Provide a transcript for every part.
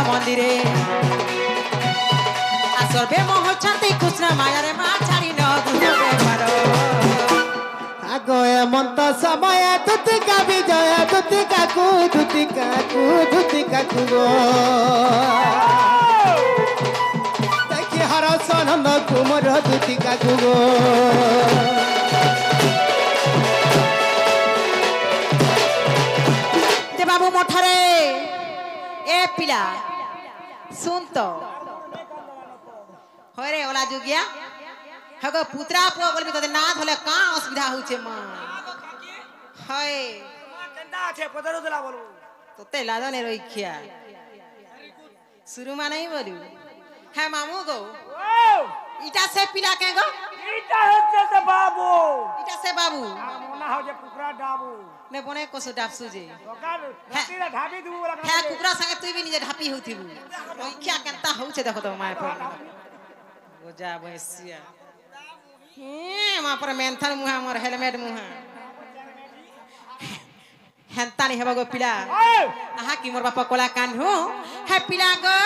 मंदिरे सर्वे मोह छाती कृष्ण माया रे माँ छाड़ी न व्यवहार आगो एमंत समय दुतिका विजय दुतिका कु गो देखि हर सनंद कुमर दुतिका कु गो जे बाबू मोठरे ए पिला सुन तो होरे ओला जुगिया हगो पुत्रा पुआ बोलबी तो ना धले का असुविधा होचे मां हाय केंदा छे पदरो दला बोलू तो ते लादा ने रोइखिया शुरू मा नहीं बोलू है मामू गो ओ इटा से पिला के गो इटा होचे से बाबू इटा से बाबू मोना हो जे कुकरा डाबू ने बने कोसो डाबसु जे ओकर रातीरा ढाबी दू बोला है कुकरा संगे तू भी निजे ढापी होथिबू रोइखिया केनता होचे देखो तो माय पर गोजा भैंसिया मां पर मेंथन मुहा मोर हेलमेट मुहा हेंता नहीं हेबा गो पिला आहा की मोर बापा कोला कान हो हे पिला गो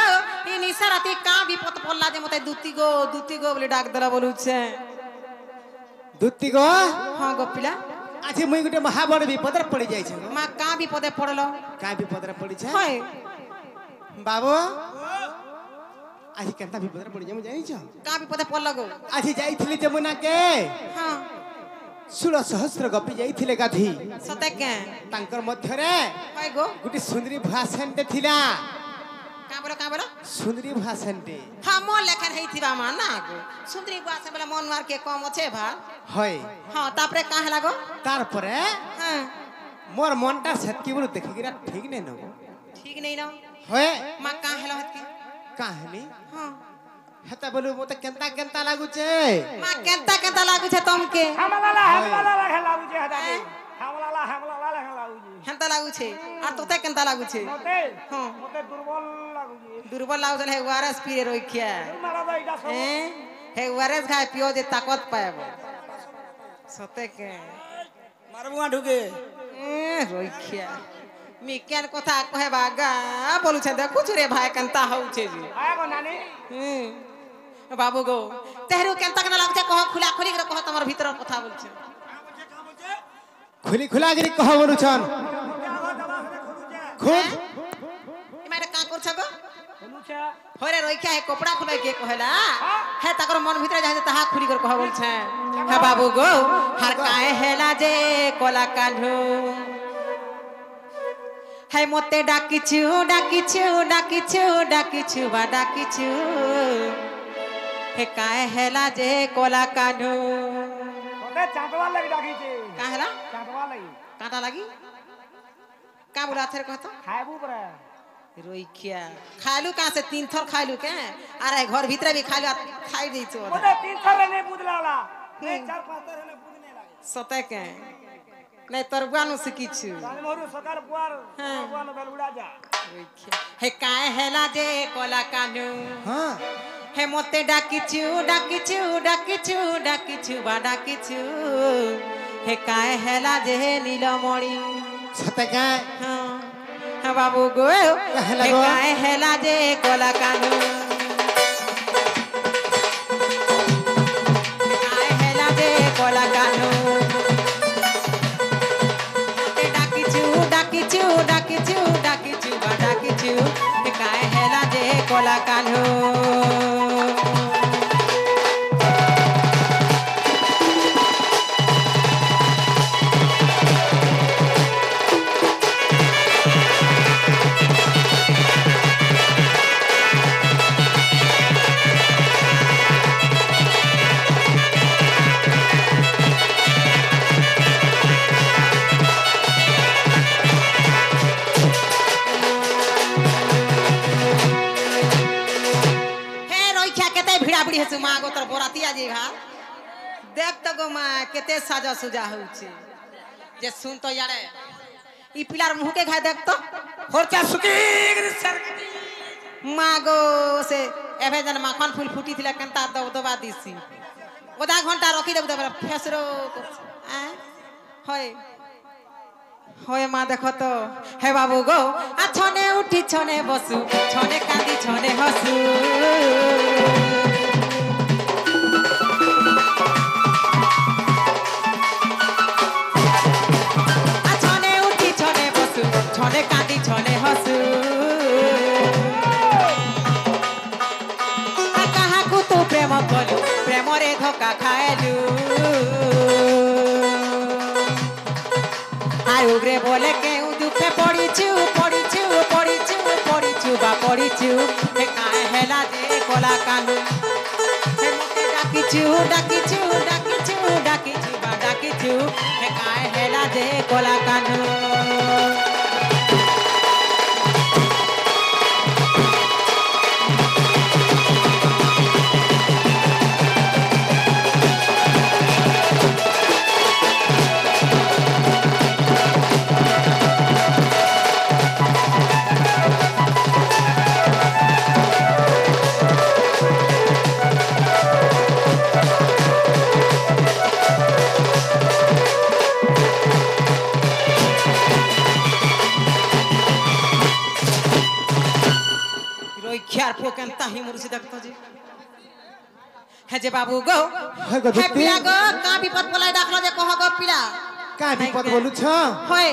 इ निसराती का विपत पड़ला जे मते दुती गो बोले डाक दला बोलू छे दुति गो हां गो पिला आज मुई गुटे महाबड़ विपद रे पड़ी जाई छै मां का विपदे पड़लो का विपद रे पड़ी छै हाय बाबू आज केनता विपद रे पड़ी जाई जाई छ का विपदे पड़लो गो आज जाईथिली जमुना के हां 16 सहस्र गपी जाईथिले गाधी सते के तांकर मध्य रे हाय गो गुटे सुंदरी भाषणटे थिला का बोलो सुंदरी भाषणटे हां मोर लेखन हेथिबा मा ना गो सुंदरी भाषा बोले मन मार के कम छे भा होय हां तापरे का हला गो तार परे हां मोर मनटा सेतकी बोल देखिगिरा ठीक नै न ठीक नहीं ना होय मां का हला हतकी काहनी हां हेता बोलू मते केनता केनता लागू छे मां केनता लागू छे तुमके हमला लागू छे हदा हमला लागू छे हेंता लागू छे आ तोते केनता लागू छे मोते हां मोते दुर्बल लागू छे वारस पीरे रोइखिया मारा दैडा सब हे वारस खाए पियो जे ताकत पाएबो सते के मारबुआ ढुके रोइखिया मी केन कथा कहे बागा बोलू छे देखु रे भाई केनता हउ छे जी आय गो नानी बाबू गो तेहरु केनता केना लागू छे कह खुला खुली के कह तमर भीतर कथा बोल छे खुली खुला गिरी कह बोलू छन खुद इमारे का कर छगो बोलू छे होरे रोइखिया हे कपड़ा खुले के कहला हे तकर मन भीतर जाय तहा खुली कर कह बोल छे हे बाबू गो हर काहे हेला जे कोला काढू हे मोते डाकिछु हे काहे हेला जे कोला काढू ओते चाटवा लगी डाकी छे का हेला चाटवा लगी काटा लगी का बोला थे कहतो खाइबू पर रोइखिया खालू का से 3 थर खालू के अरे घर भीतर भी खालू खाई दै छो ओते 3 थर ने बुदलाला 4-5 थर ने बुदने लागे सते के नै तरबुआ नु सिकी छु जाने मोरू सकार पुआर पुआर न बेलुड़ा जा रोइखिया हे काहे हेला जे कोला कानू हां हे मोते डाकिछु हे काहे हेला जे नीलमणि सते का हां हां बाबू गो हे काहे हेला जे कोला कानू काहे हेला जे कोला कानू ते डाकिछु हे काहे हेला जे कोला कानू बुढ़ी हेसु माँ गो तर बोरातिया जी घा देख तो गो माँ केते साजा सुजा होउछे जे सुन तो यारे ई पिलार मुंह के घा देख तो होरचा सुकी माँ गो से एभे जन माखन फूल फुटी थिला केनता दबदबा दिसी आधा घंटा रखी देब तबरा फेसरो आ होय হয় মা দেখো তো হে বাবু গো আ ছনে উঠি ছনে বসু ছনে কাঁদি ছনে হসু আ ছনে উঠি ছনে বসু ছনে কাঁদি ছনে হসু আ কাহাকু তু প্রেম কলু প্রেমরে ধোকা খাইলু উগরে বলে কেউ দুঃখে পড়িছু পড়িছু পড়িছু পড়িছু বা পড়িছু হে কায় হেলা যে কলা কানু হে মতে ডাকিছু ডাকিছু ডাকিছু ডাকিছু বা ডাকিছু হে কায় হেলা যে কলা কানু ख्यार पोकेन ताही मुर्सी देखतो जी हे जे बाबू गो हे गो हे पिला गो का विपद बोलाई डाकलो जे कह गो पिला का विपद बोलु छ होय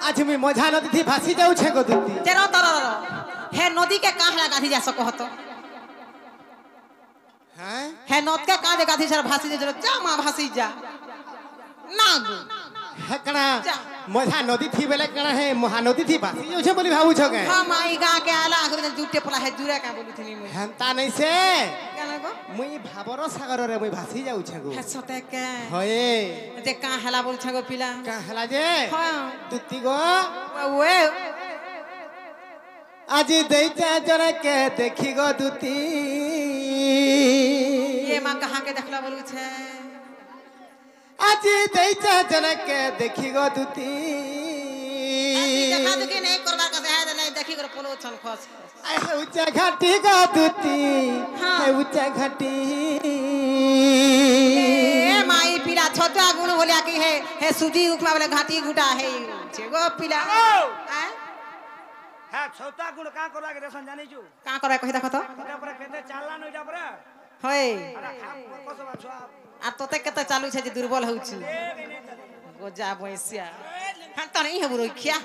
आज मी मझा नदी थी भासी जाऊ छे गो दुती तेरो तर हे नदी के काहला गाधी जा सको हतो हैं हे नद के का जे गाधी सर भासी जे जा मा भासी जा ना गो हे कणा मझा नदी थी बेले कणा है महानदी थी भासी जाऊ छे बोली भाबू छ के हां माई गा के आला आखिर जुटे पला है जुरे का बोली थनी मुई हेंता नहीं से केना गो मुई भाबर सागर रे मुई भासी जाऊ छे गो हे सते के होए जे का हला बोल छ गो पिला का हला जे हां दुती गो ओए आज देइता जरे के देखी गो दुती ये मां कहां के देखला बोलू छे आज देइता जरे के देखी गो दुती देखा दुकी नहीं करबा का है नहीं देखी कर पोलो छन खस आय हे ऊंचा घाटी गो दुती हाँ। हे ऊंचा घाटी ए माई पीला छोटा गुण बोलिया की है सुजी उपमा वाले घाटी घुटा है छे गो पीला हैं হ্যাঁ ছৌতা গুণ কা করবা কে রেশন জানি छु का करे कहि देखो तो এটা পরে কেতে চাললা নই এটা পরে होय আরে খাপ কসবা ছোয়া आ तोते केते चालू छे जे दुर्बल होउछु गोजा भैंसिया हां त नहीं हेबु रखिया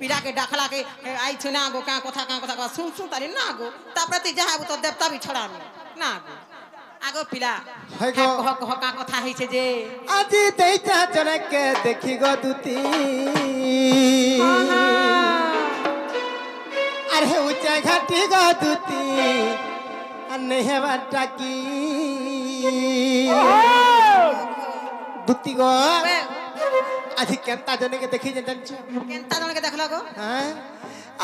पीड़ा के डाखला के आई छु ना गो का कथा सुन सुन तारी ना गो तापरे ती जाबु तो देवता भी छोड़ा ना गो आगो पीला है गो। कह का कथा है छे जे आज देइता जरे के देखी गो दुती अरे ऊंचा घाटी गो दुती अने बाटा की दुती गो आज केंता जने के देखी जन छ केनता जन के देखला गो हां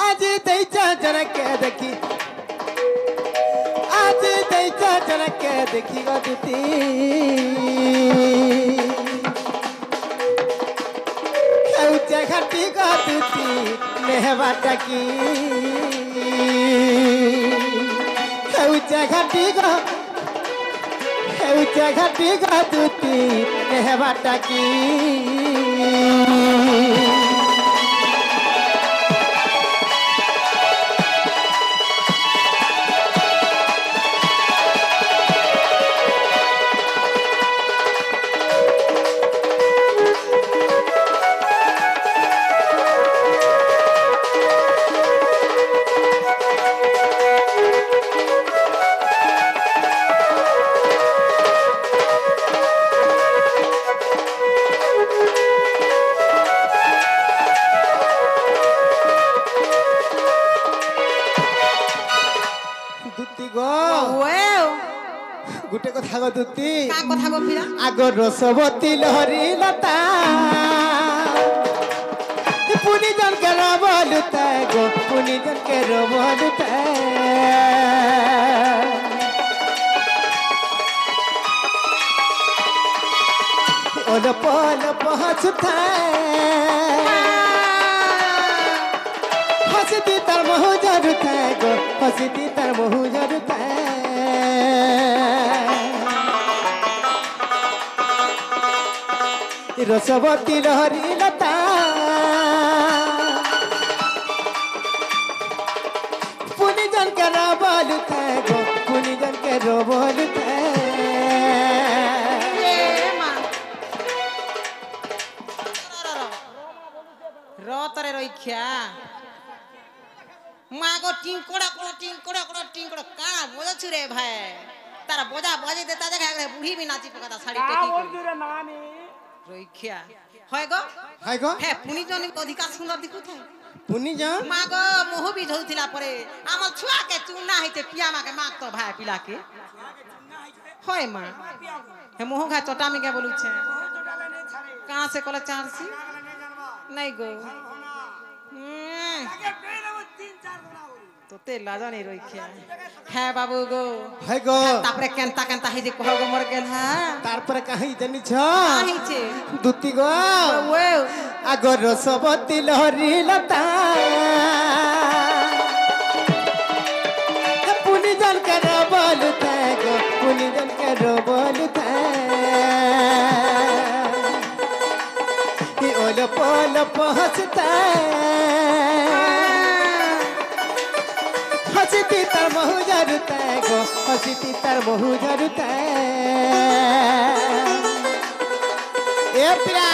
आज देइता जने के देखी आज देइता जने के देखी गो दुती ऊंचा घाटी गो दुती नेहबाटा की ऊंचा घाटी गो दुती नेहबाटा की दुती गो ओए गुटे कथा गो दुती का कथा गो पीला आगो रसवती लहरी लता पुनी जन के रबलुता गो पुनी जन के रबलुता ओल पल पहुँचता हंसती तर महू जरुता गो हंसती तर महू जरुता रसवती लहरी लता जन के रोबल थे गो पुनी जन के रोबल थे এ মা রতরে রইখ্যা মা গো টিঙ্কড়া টিঙ্কড়া কানা বোঝাছু রে ভাই তারা বোঝা বাজে দেতা দেখা গেলে বুড়ি বি নাচি পকাতা শাড়ি কা টেকি বলছি রে নানি রইখ্যা হয় গো हाय गो হ্যাঁ পুনি জনি অধিকার সুন্দর দিকু থাই पुनी जन মা গো মোহ বি ঝৌথিলা পরে আমার ছুয়াকে চুনা হইতে পিয়া মাকে মাক তো ভাই পিলাকে হয় মা হে মোহ ঘা চটামি কে বলুছে कहां से कल चारसी नहीं गो तो ते लाजा नहीं रखिया है बाबू गो हाय गो तापरे केनता केनता ही जे कह गो मर गेल है तार पर कहीं जनी छ काहे छे दुती गो वो आगर रसवती लहरी लता पुनी जन के रोबल थे गो पुनी जन के रोबल थे ओल पोल पहुँचता हंसती तर बहु जरुता गो हंसती तर बहु जरुता ए पिला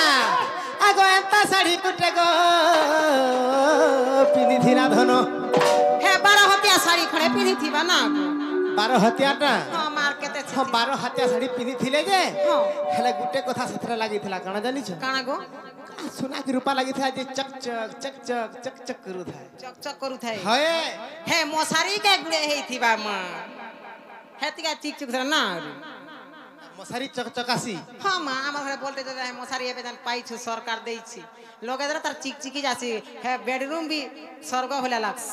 आगो एंता साड़ी कुटे गो पिनी थिना धनो है 12 हतिया साड़ी खड़े पिनी थी बना 12 हत्याटा हां मार केते हम 12 हत्या साड़ी पिनी थिले जे हां हेले गुटे कथा सथरा लागि थिला कणा जानि छ काना गो सोना के रूपा लागि था जे चक चक करू था चक चक करू थाई हय है मोसारी के गुड़े हेई थी बा मां हेतिका चिक चिक ना मसारी चकचकासी हाँ माँ আমার ঘরে বলতে যে মশারি এবে জান পাইছু সরকার দেইছি লগে ধরে তার চিকচিকি যাচ্ছে হ্যাঁ বেডরুম বি স্বর্গ হলে লাগছ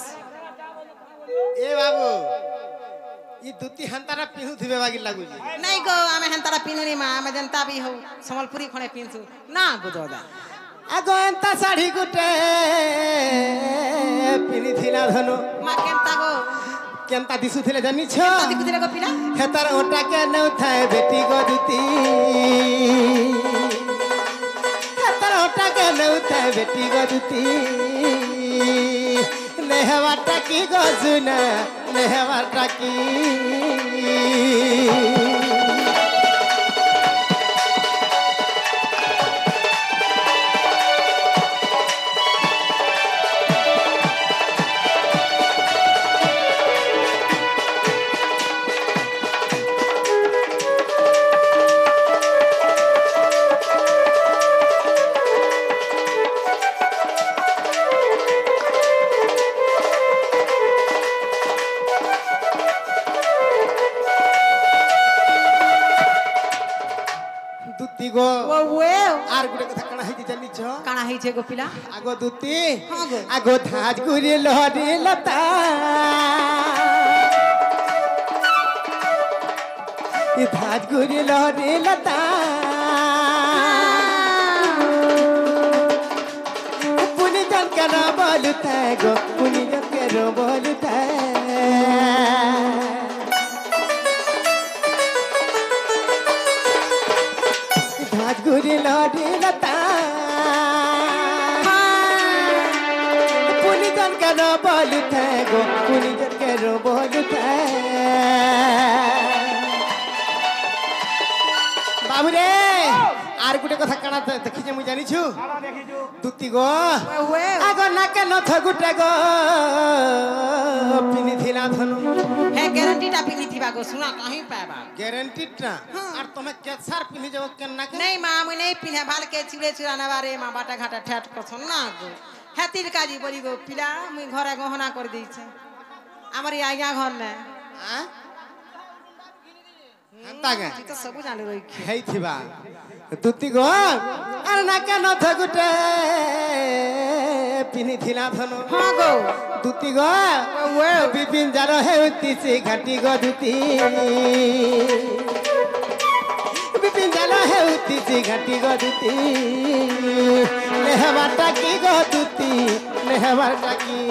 ए बाबू ई दुती हंतारा पिहु थिबे बागी लागु जी नहीं गो आमे हंतारा पिनुनी माँ आमे जनता भी हो समलपुरी खणे पिनसु ना गो दादा आगो एंता साड़ी गुटे पिनी थिला धनो माँ केनता गो केनता दिसु थिले जानि छ तादी कुदिरे गो पिला हेतार ओटा के नउ थाए बेटी गो दुती हेतार ओटा के नउ थाए बेटी गो दुती नेहवाटा की गजुना नेहवाटा की दुती गो वो आर गुटे कथा कणा हेति जानि छ काना हेई छे गो पिला आगो दुती हाँ गो आगो धाज गुरी लहरी लता ई धाज गुरी लहरी लता पुनी जन के रोबल थे गो पुनी जन के रोबल थे धाज गुरी लहरी लता पुनी जन के रोबल थे गो पुनी जन के रोबल थे बाबू रे आर गुटे कथा काना देखि जे मु जानि छु কারা দেখিছু दुती गो वो आगो नाके नथ गुटे गो पिनी थिला धनु है गारंटी टा पिनी थी बा गो सुना कहीं पाबा गारंटी टा और तुमे केसर पिनी जब के नाके नहीं माँ मैं नहीं पिने भाल के चिड़े चुराने बारे माँ बाटा घाटा ठेठ को सुनना गो हेतिर काजी बोली गो पिला मुई घरे गहना कर दी छे हमारी आज्ञा घर ने हां हंता गे ई तो सब जाने रही हेई थिबा दुती गो आर नाके नथ गुटे पिनी थिला धनु हाँ गो दुती गो वो बिपिन जार हेउती से घाटी गो दुती बिपिन जार हेउती से घाटी गो दुती नेहवाटा की गो दुती नेहवाटा की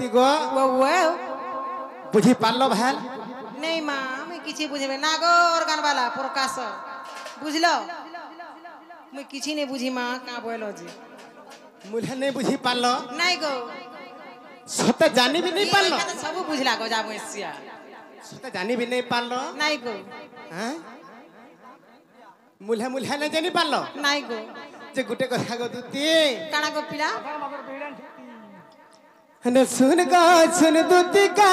দুতি গো ওয়ে বুঝি পারলো ভাল নেই মা আমি কিছু বুঝবে না গো অর্গান वाला প্রকাশ বুঝলো মুই কিছু নেই বুঝি মা কা বইলো যে মুলে নেই বুঝি পারলো নাই গো সতে জানি বি নেই পারলো সব বুঝলা গো যাবো এসিয়া সতে জানি বি নেই পারলো নাই গো হ্যাঁ মুলে মুলে নেই জানি পারলো নাই গো যে গুটে কথা গো দুতি কানা গো পিলা হনে শুন দুতি কা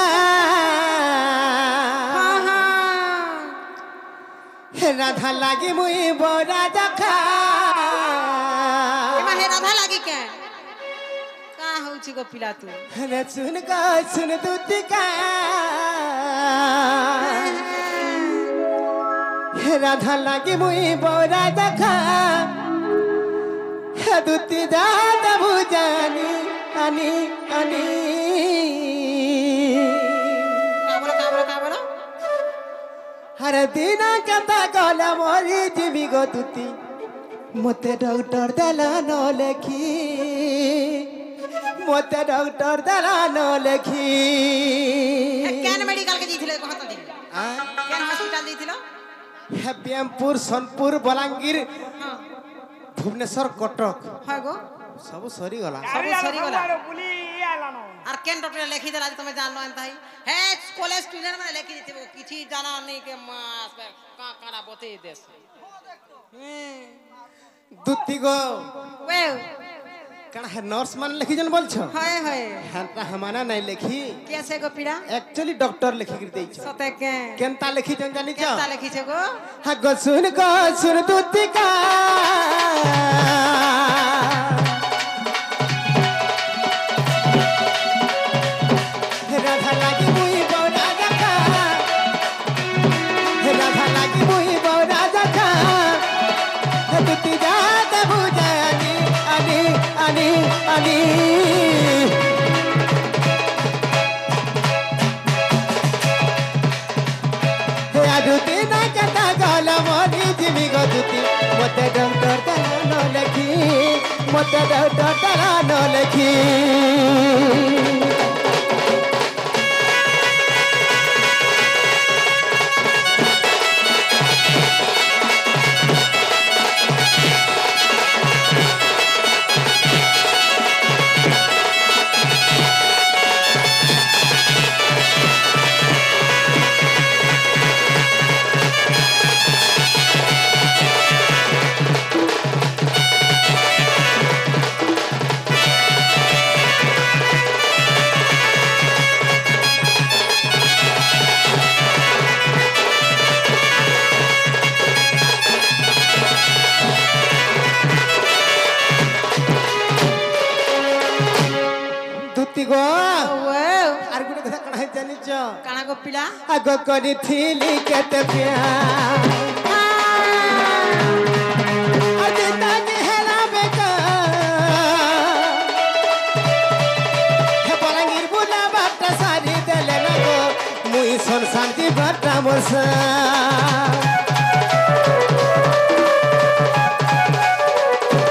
হ্যাঁ হ্যাঁ হে রাধা লাগি মুই বড়া দেখা এমা হে রাধা লাগি কে কা হউছি গো পিলা তু হনে শুন দুতি কা হে রাধা লাগি মুই বড়া দেখা হে দুতি দাদা বুঝানি আনি আনি কা বলো हर दिन कथा गला मोरी जीवी गो तुती मते डॉक्टर दला न लेखी मते डॉक्टर दला न लेखी কেন মেডিকেল কে দিছিলে কত দিন কেন হসপিটাল দিছিল हैप्पीएमपुर सोनपुर बलांगीर হ্যাঁ भुवनेश्वर कटक হয় গো सब सरी गला सब सरी गला পুলি আলানো আর কেন ডক্টর লিখি দিলা তুমি জানো এনতাই হে কলেজ স্টুডেন্ট মানে লিখি দিতে কিছু জানা নেই কে মাস কা কানা বতে দেশ दुती गो ওয়ে कण है नर्स मान लिखी जन बोलछो হয় হয় हंता हमाना नहीं लिखी কেসে গো পিড়া एक्चुअली डॉक्टर लिखी कर देइछ সতে কে केनता लिखी जन जानी छ কেনতা লিখিছে গো हाँ गो सुन दुती का राधा लागी मुई बौरा देखा राधा लागी मुई बौरा देखा दुती जात बुझानी आनी आनी आनी दुती ना कथा गला मोरी जीवी गो दुती मते डॉक्टर दला न लेखी मते डॉक्टर दला न लेखी दुती गो ওয়ে आर गुटे कथा कणा जानी छ কানা গো পিলা आगो करी थीली केते प्यार आज तक हेला बेका हे बलांगीर बुला बाटा सारी देले ना गो मुई सन शांति बाटा मोसा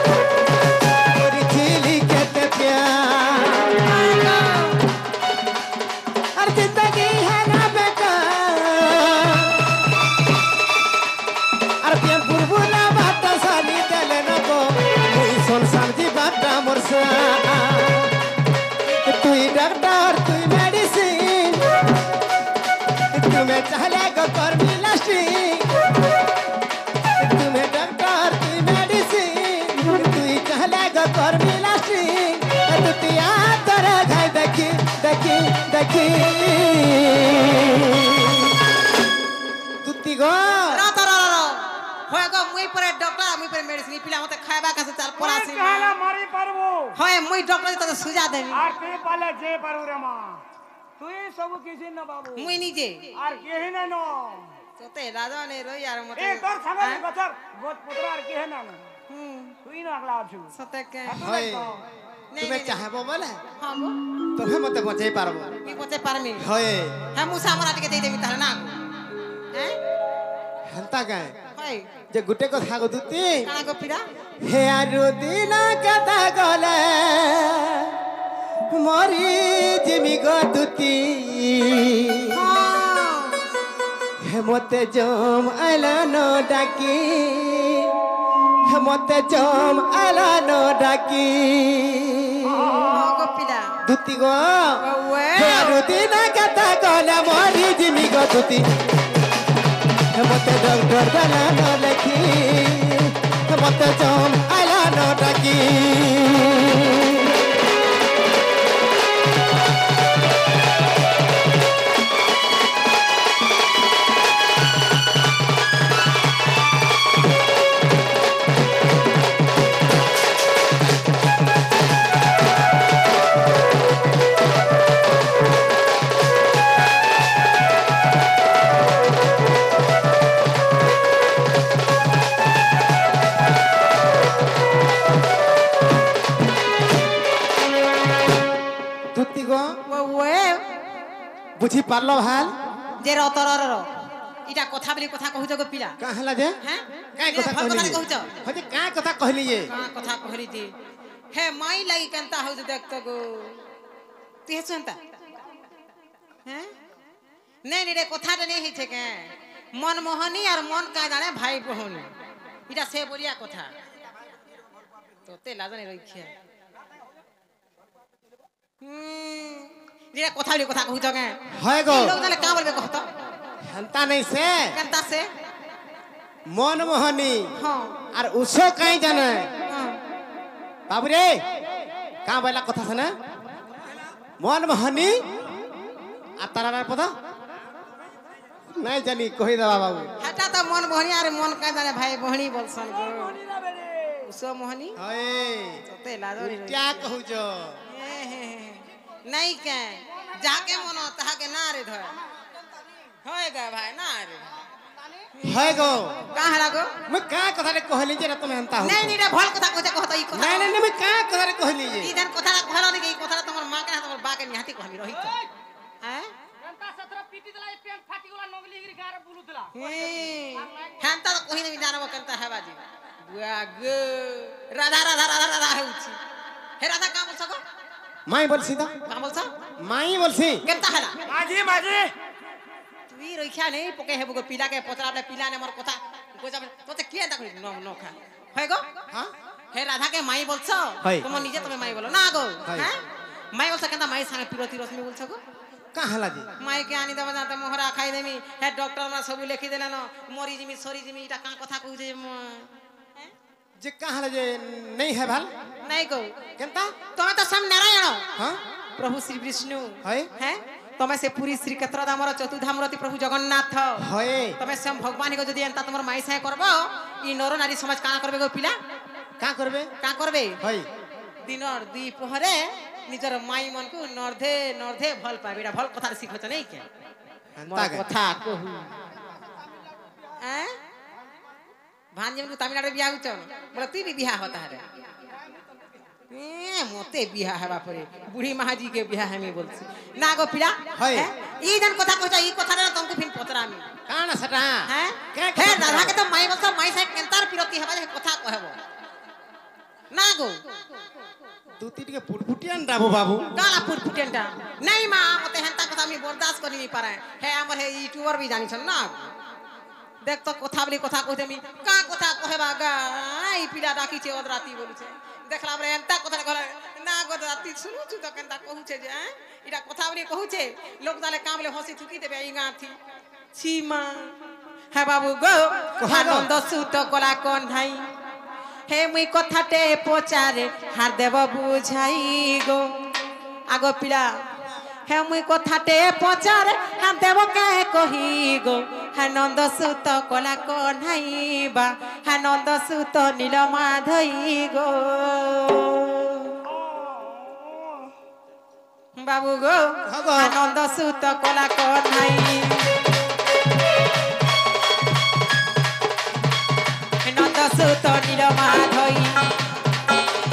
करी थीली केते प्यार हर जिंदगी है ना बेकार अरे प्यार बुलबुला बाटा साली देले ना गो मुई सोन समझी बाटा मोरसा तुई डॉक्टर तुई मेडिसिन तुम्हें चाहले गो कर मिलास्टिंग तुम्हें डॉक्टर तुई मेडिसिन तुई चाहले गो कर मिलास्टिंग तुती आ तोरा घाय देखी देखी देखी तुती गो হয় গো মুই পরে ডক্টর মুই পরে মেডিসিন পিলা মতে খাইবা কাছে চাল পড়াছি কালা মারি পারবো হয় মুই ডক্টর তো সুজা দেবি আর তুই পালে যে পারু রে মা তুই সব কিছু না বাবু মুই নিজে আর কেহি না নো তোতে রাজা নে রই আর মতে এ তোর সামনে বছর গোত পুত্র আর কেহে না হুম তুই না আগলা আছু সতে কে হয় নেই, তুমি নেই, চাহবো বলে হ্যাঁ গো তুমি মতে বচাই পারবো কি পতে পারমি হয় হ্যাঁ মুসা আমরা টিকে দেই দেবি তাহলে না হ্যাঁ হেনতা গায় হয় যে গুটে কথা গো দুতি কানা গো পিড়া হে আরু দিন কথা গলে মরি জিমি গদুতি হেমতে জম আলানো ডাকি হেমতে জম আলানো ডাকি গোপিলা দুতি গো ওয়ে দুতি না কথা কলা মরি জিমি গদুতি হেমতে ডক্টর বানানো লেখি হেমতে জম আলানো ডাকি দুতি গো ওয়ে বুঝি পারলো ভাল যে রতরর ইটা কথা বলি কথা কহুছ গোপিলা কা হেলা যে হ্যাঁ কাই কথা ভাল কহিলি কহুছ হজি কা কথা কহিলি যে কা কথা কহলি দি হে মাই লাগি কেনতা হউছ দেখত গো তুই হেছ এন্তা হ্যাঁ নাই রে কথাটা নেই হইছে কে মন মোহনী আর মন কা জানে ভাই বহনী ইটা সে বলিয়া কথা তোতে লাজানি রইছে যেটা কথা বলি কথা কহুছ কে হয় গো লোক জানে কা বলবে কহত হেনতা নাই সে কেনতা সে মন মোহনী হ্যাঁ আর উসো কাই জানে হ্যাঁ বাবু রে কা বলা কথা শোনা মন মোহনী আর তারার পদ নাই জানি কই দেবা বাবু হাটা তো মন মোহনী আর মন কা জানে ভাই বহনী বলছন গো উসো মোহনী হয় তোতে লাজরি क्या कहूज नहीं के जाके मनो ताके ना रे धर होएगा भाई ना रे है गो कहां लागो मैं का कथा रे कहली जे तुम हंता हो नहीं नहीं रे भल कथा कहत ई कथा नहीं नहीं मैं का कथा रे कहली जे ई जन कथा कहलो नहीं ई कथा तमर मां के तमर बा के निहाती कहली रही तो हैं ಎಂತ ಸತ್ರ ಪಿಟಿ ದಲ ಪೇಂಟ್ ಫಾಟಿಗುಲ ನಗಲಿ ಹಿರಿ ಗಾರ ಬುಲುದಲ ಹಂತ ಕहि नहीं जानबो कंता है बाजी बुआ गो राधा राधा राधा राधा होउची हे राधा का बोल सको माई बोलसी तो का बोल सा माई बोलसी केनता हला ಮಾಜಿ ಮಾಜಿ তুই রইখা নেই পকে হেব গো পিলাকে পচরালে পিলা নে মোর কথা কইছা তোতে কি এন্তা করি ন খা হয় গো हां হে রাধা কে মাই বলছো হয়। তুমি নিজে তুমি মাই বলো না গো হয়। হ্যাঁ মাই বলছো কেনতা মাই সামনে পিরতি রশ্মি বলছো গো का हला जी মাই কে আনি দেবা যাতে মোহরা খাই দেমি হে ডক্টর আমরা সব লিখি দেলেন মরি জিমি সরি জিমি এটা কা কথা কইছে जे का हला जे नहीं है भाल নাই গো केनता তুমি তো সব নারায়ণ हां প্রভু শ্রী বিষ্ণু হয় হ্যাঁ তুমি সে পুরী শ্রীক্ষেত্র দামর চতুর্ধামরতি প্রভু জগন্নাথ হয় তুমি স্বয়ং ভগবান को যদি এন্তা তোমার মাই সাহে করব ই নর নারী সমাজ কানা করবে গো পিলা का करबे কা করবে হয় দিনর দুই পহরে নিজর মাই মনকু নর্ধে নর্ধে ভাল পাবে এটা ভাল কথা শিখছ নাই কে हंता মোর কথা কহু হ্যাঁ ভাঞ্জি মনকু তামিলনাড়ু বিয়া হউছ বলে তুই भी বিয়া হতা রে মতে বিয়া হেবা পরে বুড়ি মাহাজি के বিয়া আমি বলছি না গো পিলা হয়। ই জান কথা কইছ ই কথা না তোমাকে ফিন পতরামি काना सटा হ্যাঁ কে হে রাধা के तो माई बस माई से केंतार पिरती हेबा जे কথা कहब না গো तू टिके पुटपुटियान डाबो बाबू काला फुटफुटेंटा नहीं मां मते हेंता কথা আমি বরদাস্ত করি নি পারে হে আমার হে ইউটিউবার भी জানিছ না দেখ তো কথা বলি কথা কইতে আমি কা কথা কহেবা গা এই পিলা ডাকিছে অদরাতি বলছে দেখলা আমরা এন্তা কথা কলা না গো রাতি শুনুছু তো কেনতা কহুছে যে এটা কথা বলি কহুছে লোক দালে কামলে হসি থুকি দেবে এই গাঁথি ছি মা হে বাবু গো আনন্দ সুত কলা কোন ভাই হে মুই কথাতে পচারে হার দেব বুঝাই গো আগো পিলা হে মুই কথাতে পচারে হার দেব কে কহি গো হে নন্দ সুত কলা কন্হাইবা হে নন্দ সুত নীল মাধই গো বাবু গো হগো। হে নন্দ সুত কলা কন্হাই নন্দ সুত নীল মাধই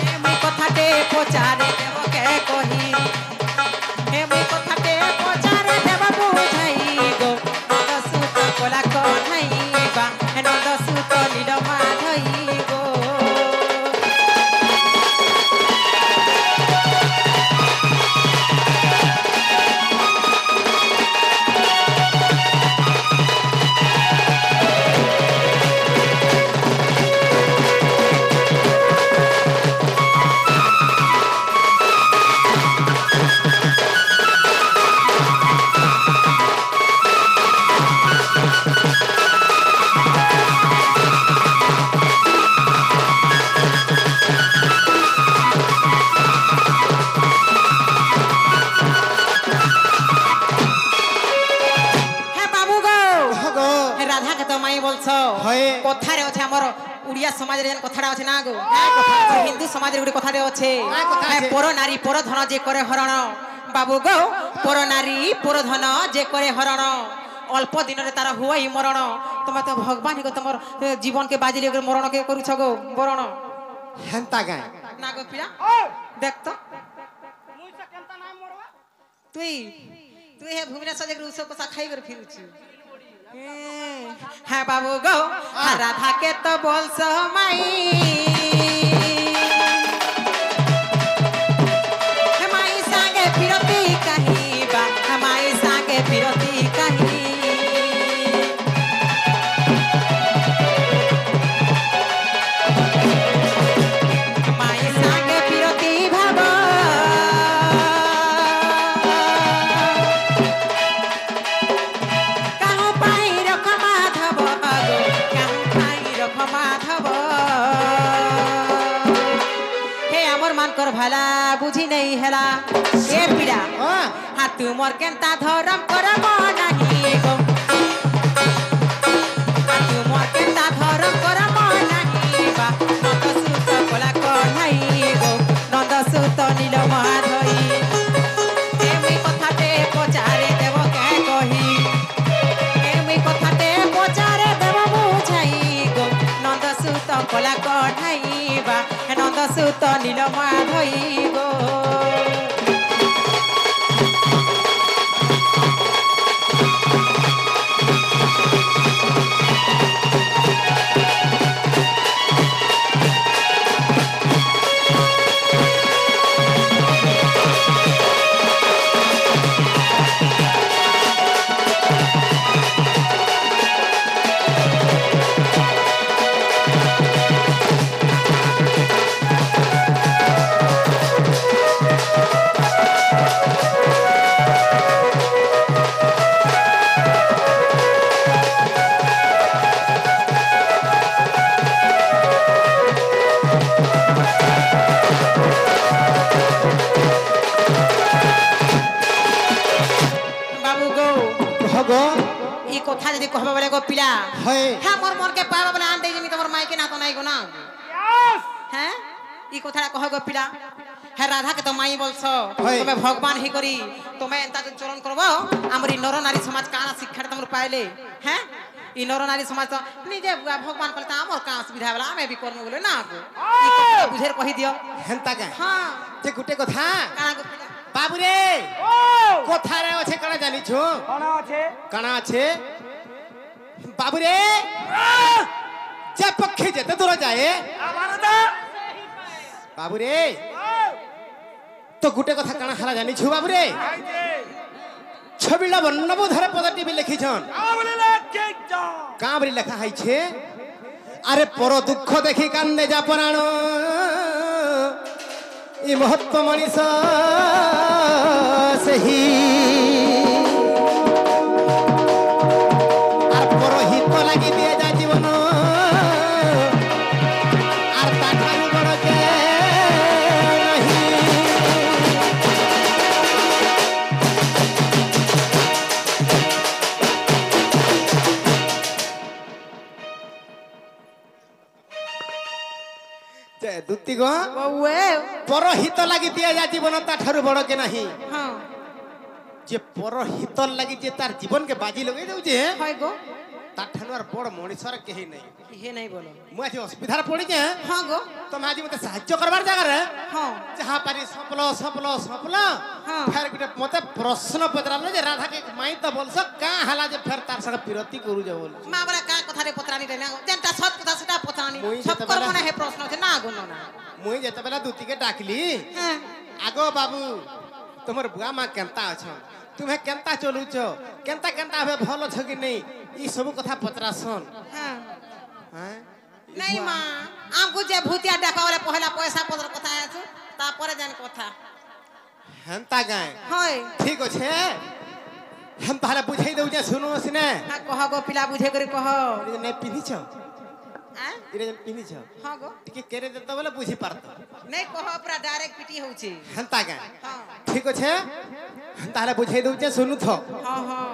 হে মুই কথাতে পচারে দেব কে কহি হে মুই কথাতে পচারে দেব বুঝাই গো নন্দ সুত কলা কন্হাইবা হে নন্দ সুত নীল মাধই গো হয় কথারে আছে আমার উড়িয়া সমাজের যেন কথাটা আছে না গো কথা আছে? হিন্দু সমাজের গুড়ি কথারে আছে কথা আছে? পর নারী পর ধন যে করে হরণ বাবু গো পর নারী পর ধন যে করে হরণ অল্প দিନରେ তার হুয়াই মরণ তোমার তো ভগবান গো তোমার জীবনকে বাজি লিয়ে মরণকে করুছ গো বরণ হেন্তা গায় না গো পিয়া ও দেখ তো মুই সে কেনতা নাই মরবা তুই তুই হে ভুবনেশ্বর যে উৎসব কষা খাই করে ফিরুছি হ্যাঁ বাবু গো রাধাকে তো বলছ মাই মাই সাঙ্গে ফিরতি কাহিবা মাই সাঙ্গে ফিরতি কাহি মাই সাঙ্গে ফিরতি ভাব কাহু পাই রখ মাধব গো কাহু পাই রখ মাধব হে আমার মানকর ভালা বুঝি নেই হেলা এ পিড়া হ্যাঁ তুমর কেনতা ধরম করব নাহি গো তুমর কেনতা ধরম করব নাহি বা নন্দ সুত কলা কঢ়াই গো নন্দ সুত নীল মাধই এমি কথাতে পচারে দেব কে কহি এমি কথাতে পচারে দেব বুঝাই গো নন্দ সুত কলা কঢ়াই বা নন্দ সুত নীল মাধই গো বাবু গো হগো ই কথা যদি কহবা বলে গো পিলা হয় হ্যাঁ মোর মনকে পাবা বলে আন দেই যিনি তোমার মাইকে না তো নাই গো না ইয়াস হ্যাঁ ই কথাটা কহ গো পিলা হ্যাঁ রাধাকে তো মাই বলছ হয়। তুমি ভগবান হি করি তুমি এন্তা যদি চলন করব আমার ই নর নারী সমাজ কানা শিক্ষাটা তোমরা পাইলে হ্যাঁ ই নর নারী সমাজ তো নিজে ভগবান কলে তো আমার কাঁ সুবিধা বলে আমি বি করবো বলে না গো ই কথাটা বুঝের কহি দিও হেন্তা গায় হ্যাঁ যে গুটে কথা কানা গো পিলা বাবুরে ও কোথারে আছে কানা জানিছো কোন আছে কানা আছে বাবুরে যে পক্ষে যেতে দূর যায় আমার দা বাবুরে তো গুটে কথা কানা হারা জানিছো বাবুরে আইতে ছবিটা বর্ণবোধরে পদটি বি লিখিছন আমলে লাগে যা কাঁ বলি লেখা হয়েছে আরে পর দুঃখ দেখি কান্দে যা পরাণ ই মহত্ব মনিষ সেহি আর পরহিত লাগি দিয়ে যা জীবন আর তাঠারু বড় কে নাহি দুতি গো ওয়ে পরহিত লাগি দিয়ে যা জীবন তাঠারু বড় কে নাহি হ্যাঁ যে পরহিত লাগি যে তার জীবনকে বাজি লগাই দেউছে হয় গো তাঠারু আর বড় মনিষর কেহি নাই হে নাই বলো মু আজ অসুবিধার পড়িছে হ্যাঁ গো তুমি আজ মতে সাহায্য করবার জায়গারে হ্যাঁ যাহা পারি সপল সপল সপল হ্যাঁ। ফের গুটে মতে প্রশ্ন পচরালো যে রাধা কে মাই তো বলছ কা হালা যে ফের তার সঙ্গে বিরতি করু যে বল মা বলে কা কথারে পত্রানি রে না যেটা সৎ কথা সেটা পত্রানি মুই সব যেতে কর্ম বেলা- না হে প্রশ্ন আছে না গো না মুই যেতেবেলা দুতিকে ডাকলি হ্যাঁ আগো বাবু তোমার বুয়া মা কেনতা অছন তুমি কেনতা চলুছ কেনতা কেনতা হবে ভাল অছ কি নেই ই সব কথা পচরাসন হ্যাঁ হ্যাঁ नहीं माँ हमको जे भूतिया देखा वाले पहला पैसा पत्र कथा আছে তারপরে জান কথা হেনতা গায় হয় ঠিক আছে हम তাহলে বুঝাই দেউ যে শুনো সিনে হ্যাঁ কহ গো পিলা বুঝে করে কহ এটা নে পিনিছ হ্যাঁ এটা পিনিছ হ্যাঁ গো টিকে কেরে দেত বলে বুঝি পারত नहीं कह पूरा डायरेक्ट पिटी होउची হেনতা গায় हाँ ঠিক আছে তাহলে বুঝাই দেউ যে শুনু থ हाँ हाँ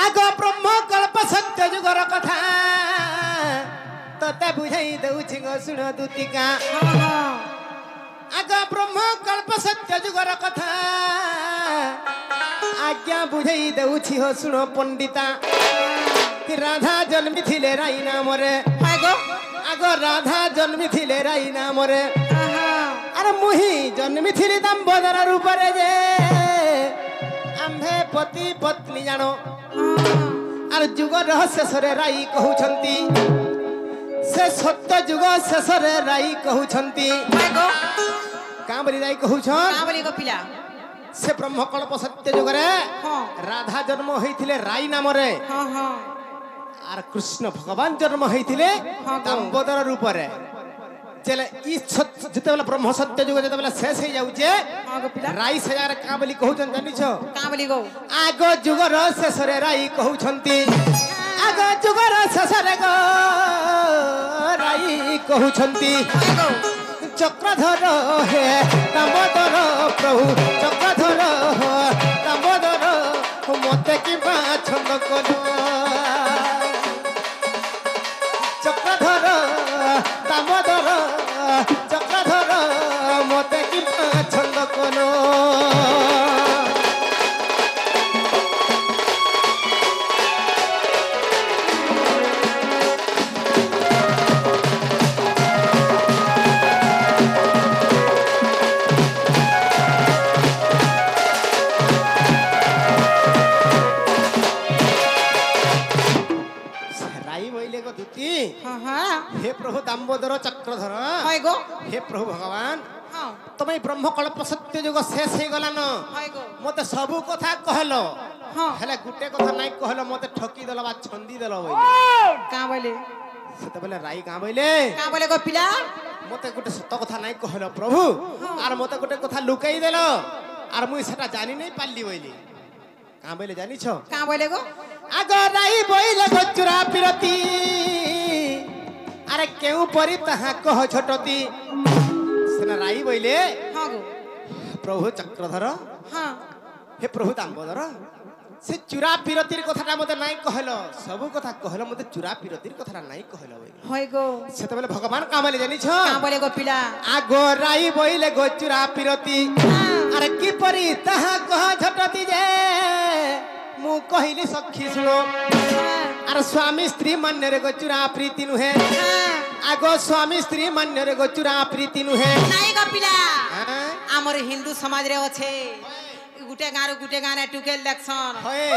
আগ ব্রহ্ম কল্প সত্য যুগর কথা তোতে বুঝাই দেউছি গো শুণ দুতিকা हाँ हाँ আগ ব্রহ্ম কল্প সত্য যুগর কথা আজ্ঞা বুঝাই দেউছি হো শুণ পণ্ডিতা রাধা জন্মিছিলে রাই নামরে हाय गो আগ রাধা জন্মিছিলে রাই নামরে हाँ हाँ আরে মুহি জন্মিଥିଲି দাম্বোদর রূপরে যে আম্ভে পতি পত্নী জানো আর যুগ রহস্যরে রাই কহুছন্তি সে সত্য যুগ শেষরে রাই কহুছন্তি हाय गो কাঁ বলি রাই কহুছন कहाँ बोली गो पिला সে ব্রহ্মকল্প সত্য যুগরে हाँ রাধা জন্ম হইଥିଲେ রাই নামরে हाँ हाँ আর কৃষ্ণ ভগবান জন্ম হইଥିଲେ হ্যাঁ গো। দাম্বোদর রূপরে চলে ই যেতেবেলে ব্রহ্ম সত্য যুগ যেতেবেলে শেষ হয়ে যাউছে हाँ गो पिला রাই সে জায়গায় কাঁ বলি কহুছন জানিছ कहाँ बोली गो আগ যুগর শেষরে রাই কহুছন্তি আগ যুগর শেষরে গো রাই কহুছন্তি हाय गो চক্রধর হে দামোদর প্রভু চক্রধর দামোদর মতে কিবা ছন্দ কলো চক্রধর দামোদর চক্রধর মতে কিবা ছন্দ কলো রাই বইলে গো দুতি हाँ हाँ হে প্রভু দাম্বোদর চক্রধর हाय गो হে প্রভু ভগবান हाँ তুমি ব্রহ্মকল্প সত্য যুগ শেষ হয়ে গলান हाय गो মতে সবু কথা কহল हाँ হেলে গুটে কথা নাই কহল মতে ঠকি দেল বা ছন্দি দেল বইলে कहाँ बोले সেতবেলে রাই গাঁ বইলে कहाँ बोले गो पिला মতে গোটে সত কথা নাই কহল প্রভু আর মতে গোটে কথা লুকাই দেল আর মুই সেটা জানি নাই পারলি বইলি গাঁ বইলে জানিছ कहाँ बोले गो আগ রাই বইলে গচুরা পিরতি আরে কেউ পরি তাহা কহ ছোটতি সেনা রাই বইলে हाँ गो প্রভু চক্রধর हाँ হে প্রভু দাম্বোদর সে চূড়া পিরতির কথাটা মতে নাই কহল সবু কথা কহল মতে চূড়া পিরতির কথাটা নাই কহল বইলে हाय गो সেতবেলে ভগবান কামালি জানিছ कहाँ बोले गो पिला আগ রাই বইলে গচুরা পিরতি আরে কি পরি তাহা কহ ছোটতি যে মু কহিলি সখী শুনো আর স্বামী স্ত্রী মান্যরে গচুরা প্রীতি নুহে हाँ আগ স্বামী স্ত্রী মান্যরে গচুরা প্রীতি নুহে नहीं गो पिला হ্যাঁ আমার হিন্দু সমাজ রে আছে গুটে গানে টুকেল দেখছন হয়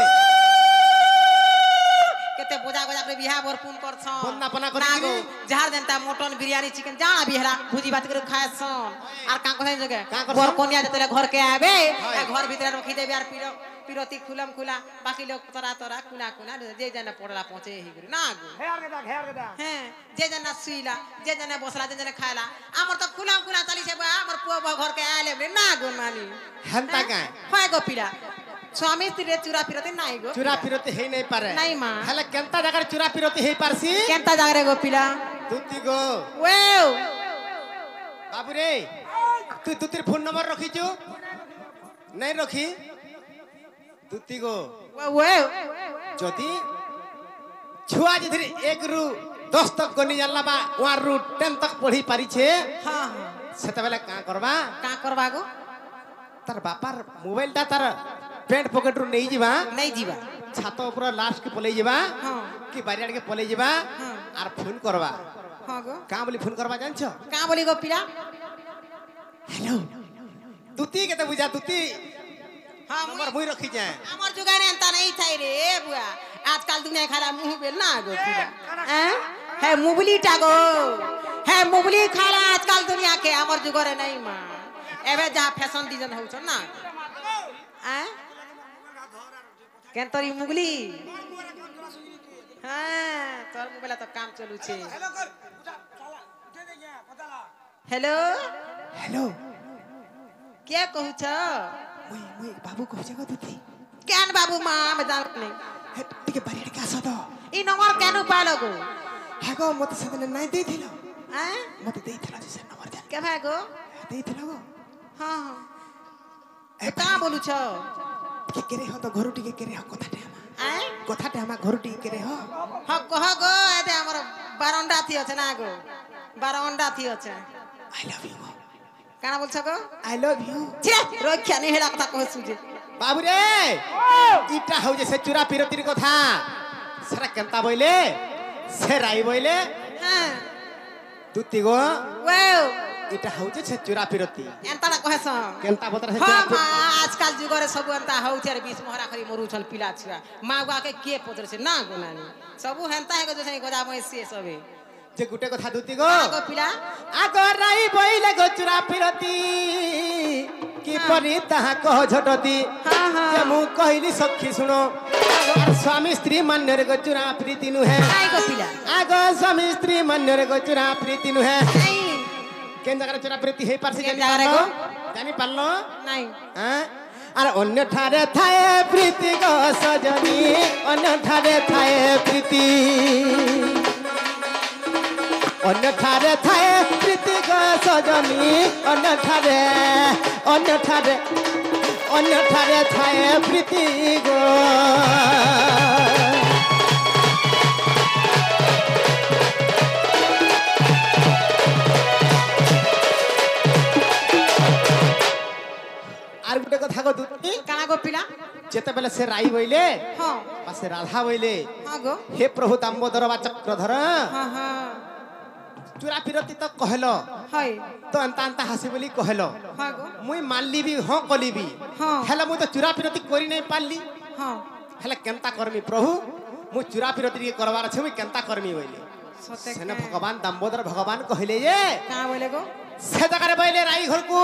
কেতে বোঝা গোজা করে বিহা ভরপুন করছন বন্না পনা করে না গো কিনি? যার দেনতা মটন বিরিয়ানি চিকেন জানা বিহরা ভুজি ভাত করে খায়ছন আর কাঁ কথা জগে কাঁ করছন? বর কনিয়া যেতলে ঘর কে আবে হয়। ঘর ভিতরে রখি দেবে আর পিরতি খুলম খুলা বাকি লোক তোরা তোরা কুনা কুনা যে জানা পড়লা পৌঁছে হি করে না গো হেয়ার কে দা হ্যাঁ যে জানা শুইলা যে জানা বসলা যে জানা খাইলা আমার তো খুলাম খুলা চালিছে আমার পুয়া ঘর কে আইলে বলে না গো মানি হেনতা গায় হয় গো পিলা স্বামী স্ত্রী চূড়া ফিরতে নাই গো চূড়া পিরতি হেই নাই পারে নাই মা হেলে কেনতা জায়গার চূড়া পিরতি হেই পারছি কেনতা জাগরে গো পিলা তুতি গো ওয়েও বাবু রে তুই তুতির ফোন নম্বর রখিছু নাই রখি তুতি গো ওয়েও যদি ছুয়া যদি 1 রু 10 তক গনি জানলা বা 1 রু 10 তক পড়ি পারিছে হ্যাঁ হ্যাঁ সেতবেলে কা করবা কা করবা গো তার বাপার মোবাইলটা তার প্যান্ট পকেট রু নেই যাবা নাই ଯିବା ছাত উপর লাস্ট কে পলাই যাবা হ্যাঁ কি বাড়িয়াড় কে পলাই যাবা হ্যাঁ আর ফোন করবা হ্যাঁ গো কা বলি ফোন করবা জানছ কা বলি গো পিলা হ্যালো তুতি কেতে বুঝা তুতি হ্যাঁ নম্বর মুই রখি যায় আমার জুগানে এন্তা নাই থাই রে বুয়া আজকাল দুনিয়া খালা মুহ বেল না গো পিলা হ্যাঁ হ্যাঁ মুবলিটা গো হ্যাঁ মুবলি খালা আজকাল দুনিয়া के আমার জুগরে নাই মা এবে যা ফ্যাশন ডিজাইন হউছ না হ্যাঁ কেন তোর মুগলি হ্যাঁ তোর মোবাইল তো কাম চলুছে हेलो हेलो क्या कहू छ मुई बाबू कहू गो तुती केन बाबू मां में जानत नहीं हे टिके बारीड का सदो ई नंबर केनु पालो गो हागो मते सदन नाही देथिलो हैं मते देथिलो जे नंबर जा के भाई गो देथिलो गो हां हां ए का बोलू छ टिके केरे हो तो घरु टिके केरे हो कथा टे আই কথাটা আমার ঘর টিকে রে হ হ কহ গো এতে আমার বারন্ডা থি আছে না গো বারন্ডা থি আছে আই লাভ ইউ কানা বলছ গো আই লাভ ইউ ছিরে রক্ষা নেই হেলা কথা কহছু যে বাবু রে ইটা হউছে সে চুরা পিরতির কথা সেটা কেনতা বইলে সে রাই বইলে হ্যাঁ দুতি গো ওয়াও ইটা হউছে সে চুরা পিরতি এন্তাটা কহেছ কেনতা বতরা সে হ্যাঁ চুরা মা আজকাল যুগরে সবু এন্তা হউছে আর বিষ মহরা করি মরুছন পিলা ছুয়া মা বাকে কে পদরছে না গো নানি সবু হেন্তা হে গো যে গজা মইছে সবে যে গুটে কথা দুতি গো গো পিলা আগর রাই বইলে গো চুরা পিরতি কি পরি তাহা কহ ঝটতি হ্যাঁ হ্যাঁ যে মু কহিলি সখী শুনো আর স্বামী স্ত্রী মান্যরে গো চুরা প্রীতি নুহে নাই গো পিলা আগ স্বামী স্ত্রী মান্যরে গো চুরা প্রীতি নুহে নাই কেন জায়গায় চুরা প্রীতি হই পারছে কেন জানি জাগারে পারলো গো? জানি পারলো নাই হ্যাঁ আর অন্য ঠারে থায়ে প্রীতি গো সজনী অন্য ঠারে থায়ে প্রীতি অন্য ঠারে থায়ে প্রীতি গো সজনী অন্য ঠারে থায়ে প্রীতি গো আর গোটে কথা গো দুতি কানা গো পিলা যেতেবেলে সে রাই বইলে হ্যাঁ বা সে রাধা বইলে হ্যাঁ গো হে প্রভু দাম্বোদর বা চক্রধর হ্যাঁ হ্যাঁ চূড়া পিরতি তো কহল হয় তো এন্তা এন্তা হাসি বলি কহল হ্যাঁ গো মুই মানলিবি হ্যাঁ কলিবি হ্যাঁ হেলে মুই তো চূড়া পিরতি করি নাই পারলি হ্যাঁ হেলে কেনতা করমি প্রভু মুই চূড়া পিরতি টিকে করবার আছে মুই কেনতা করমি বইলে সতে সেনে ভগবান দাম্বোদর ভগবান কহিলে যে কানা বলে গো সে জায়গায় বইলে রাই ঘরকু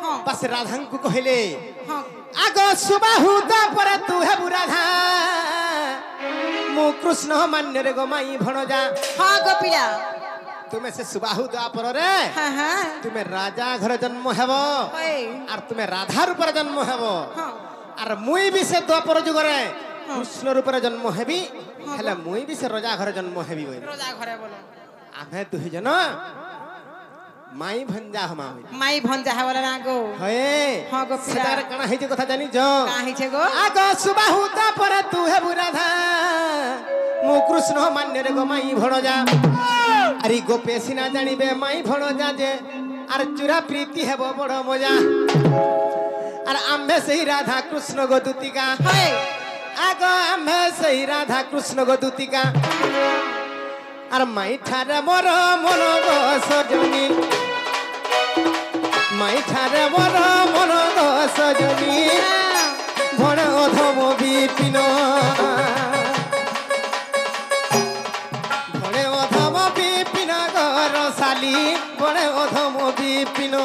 হ্যাঁ বাস রাধাঙ্কু কহিলে হ্যাঁ আগ সুবাহু তাপরে তু হেবু রাধা মু কৃষ্ণ মান্যরে গো মাই ভণজা হ্যাঁ গো পিলা তুমি সে সুবাহু দ্বাপর রে হ্যাঁ হ্যাঁ তুমি রাজা ঘরে জন্ম হেব হয় আর তুমি রাধার উপরে জন্ম হেব হ্যাঁ আর মুই বি সে দ্বাপর যুগরে কৃষ্ণর উপরে জন্ম হেবি হেলে মুই বি সে রাজা ঘরে জন্ম হেবি বই রোজা ঘরে বলো আমি দুই জন মাই ভঞ্জা হমা হই মাই ভঞ্জা হে বলে না গো হয়ে হ্যাঁ গো পিলা সেটার কানা হইছে কথা জানি জ কা হিছে গো আগ সুবাহু তাপরে তু হেবু রাধা মু কৃষ্ণ মান্যরে গো মাই ভণজা আরে গোপে সিনা জানিবে মাই ভণজা যে আর চূড়া প্রীতি হেব বড় মজা আর আম্ভে সেই রাধা কৃষ্ণ গো দুতিকা হয় আগ আম্ভে সেই রাধা কৃষ্ণ গো দুতিকা আর মাই ঠারে মর মন গো সজনী মাই ঠারে মর মন গো সজনী ভণ অধম বিপিন ভণে অধম বিপিন গর শালী ভণে অধম বিপিন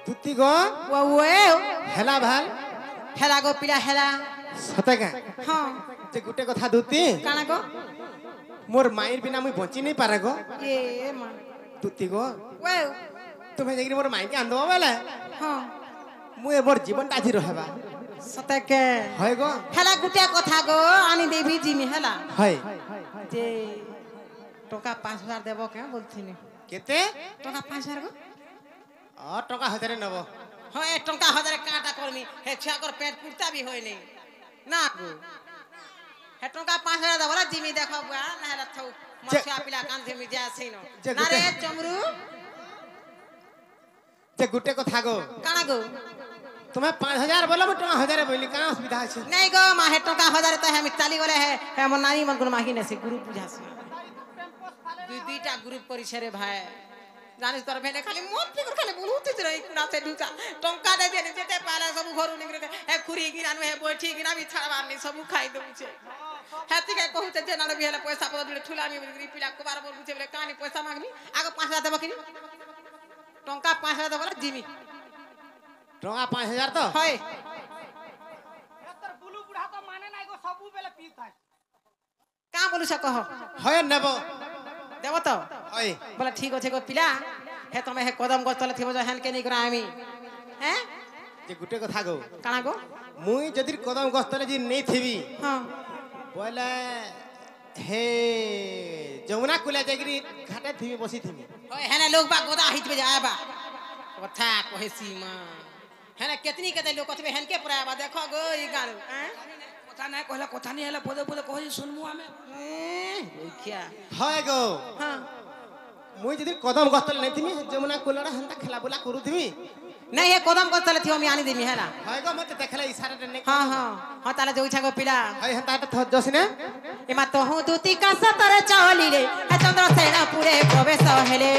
তুতি গো ওয়ে হেলা ভাল হেলা গো পিলা হেলা সতেকা হ্যাঁ যে গোটে কথা দুতি কানা গো মোর মায়ের বিনা মুই বঞ্চি নাই পারে গো এ মা তুতি গো ওয়ে তুমি যাই মোর মাইকে আনদব বেলে হ্যাঁ মুই মোর জীবনটা আজি রহবা সতেকে হয় গো হেলা গুটে কথা গো আনি দেবি জিমি হেলা হয় যে টাকা 5000 দেব কে বলছিনি কেতে টাকা 5000 গো টাকা হাজারে নেব হয় টাকা 1000 কাটা করমি হে ছাকর পেট পুরতা বি হয় নাই না গো হে টাকা 5000 দেব জিমি দেখো বুয়া না হেলা থৌ মছয়া পিলা কান ধে মিজা আছিন যে না রে গুটে- চমরু যে গোটে কথা গো কানা গো তুমি 5000 বলো মু টাকা হাজারে বইলি কা অসুবিধা আছে নাই গো মা হে টাকা 1000 তো হে চালি গলে হে মন নানি মন কোন মাহি নেছে গ্রুপ বুঝাছে দুইটা গ্রুপ করিছে রে ভাই জানিস তোর ভেনে খালি মন ফিকর খালি বলুতে রে কুড়াতে ঢুকা টঙ্কা দে দেনে যেতে পারে সব ঘরু নিগরে হে খুরি গিনানু হে বইঠি গিনা বি ছাড়বার নি সব খাই দউছে হে তিকে কহুতে যে নাড় বিহেলে পয়সা পদ দিলে ঠুলামি পিলা কুবার বলুছে বলে কানি পয়সা মাগনি আগে 5000 দেব কিনি টঙ্কা 5000 দেব জিমি টাকা 5000 তো হয় তোর বুলু বুড়া তো মানে নাই গো সবু বেলে পিস থাকে কা বলুছ কহ হয় নেব দেব তো হয় বলে ঠিক আছে গো পিলা হে তুমি হে কদম গছ তলে থিব হেন কে নি করা আমি হ্যাঁ যে গুটে কথা গো কাଣା গো মুই যদি কদম গস্তলে যে নেই থিবি হ্যাঁ বলে হে যমুনা কুলে যাইকি ঘাটে থিবি বসি থিবি ওই হেনে লোক बा गोदा हिजबे जाबा কথা কহেছি মা হেনে কেতনি কেতে লোক কতবে হেনকে পরাবা দেখো গো ই গাল কথা নাই কইলা কথা নি হেলা পদে পদে কই শুনমু আমি ওইখিয়া হয় গো হ্যাঁ মুই যদি কদম গস্তলে নেই থিবি যমুনা কুলড়া হেনতা খেলা বুলা করু থিবি নাই এ কদম গস্তলে থিও আমি আনি দেমি হেলা হয় গো মতে দেখলে ইশারাটা নেই হ্যাঁ হ্যাঁ হ্যাঁ তাহলে যৌছা গো পিলা হয় হেনতা এটা থ জসিনা এমা তো হুঁ দুতি কাসা তরে চালি রে হে চন্দ্র সেনা পুরে প্রবেশ হেলে